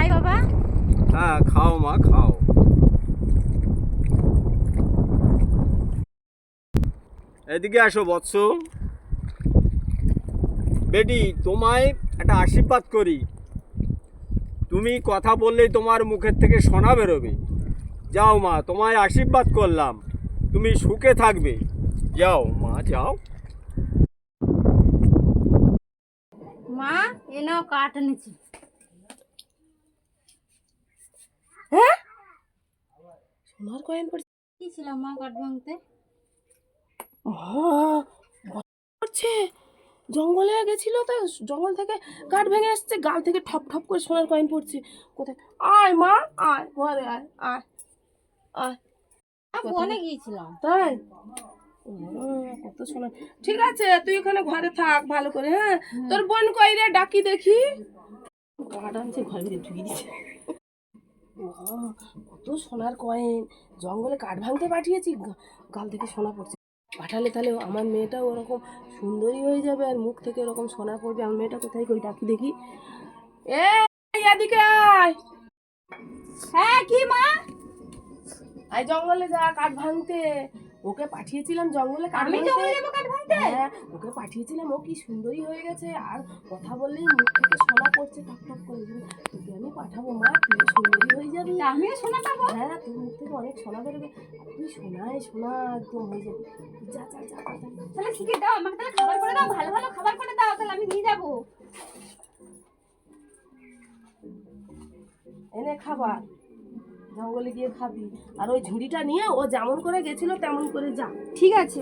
খাই বাবা? হ্যাঁ খাও মা খাও। এদিকে আসো বৎস। বেটি তোমায় একটা আশীর্বাদ করি, তুমি কথা বললেই তোমার মুখের থেকে সোনা বেরোবে। যাও মা, তোমায় আশীর্বাদ করলাম, তুমি সুখে থাকবে। যাও মা যাও। মা এ নাও কাঠ এনেছি। হ্যাঁ, সোনার কয়েন পড়ছে। কি ছিলাম মা কাঠ ভাঙতে? করছে জঙ্গলে গেছিল তো, জঙ্গল থেকে কাঠ ভেঙে আসছে, গাল থেকে ঠপ ঠপ করে সোনার কয়েন পড়ছে। কোথায়? আয় মা আয়, ঘরে আয় আয় আয়। বনে গিয়েছিলাম। তাই? কত সোনা। ঠিক আছে তুই ওখানে ঘরে থাক ভালো করে। হ্যাঁ, তোর বোন কইরে ডাকি দেখি। কাঠ আনছে ঘরে ঢুকিয়ে দিচ্ছে। কত সোনার কয়েন, জঙ্গলে কাঠ ভাঙতে পাঠিয়েছি, গাল থেকে সোনা পড়ছে। পাঠালে তাহলে আমার মেয়েটাও ওরকম সুন্দরী হয়ে যাবে, আর মুখ থেকে ওরকম সোনা পড়বে। আমার মেয়েটা কোথায় কই ডাকি দেখি। এদিকে আয়। হ্যাঁ কি মা? আয় জঙ্গলে যা কাঠ ভাঙতে। ওকে পাঠিয়েছিলাম জঙ্গলে কাঠ আমি ভাঙতে। জঙ্গলে যাবো কাঠ ভাঙতে? হ্যাঁ, ওকে পাঠিয়েছিলাম, ও কি সুন্দরী হয়ে গেছে, আর কথা বললেই মুখ থেকে সোনা পড়ছে টপ টপ করে। তোকে আমি পাঠাবো মা, তুই সুন্দরী হয়ে যাবি। আমিও সোনা পাবো? হ্যাঁ, তোর মুখ থেকে অনেক সোনা বেরোবে, আর তুই সোনায় সোনা একদম হয়ে যাবে। যা যা যা যা। তাহলে ঠিক দাও, আমাকে তাহলে খাবার করে দাও, ভালো ভালো খাবার করে দাও, তাহলে আমি নিয়ে যাবো। এনে খাবার, জঙ্গলে গিয়ে খাবি। আর ওই ঝুড়িটা নিয়ে ও যেমন করে গেছিল তেমন করে যা। ঠিক আছে।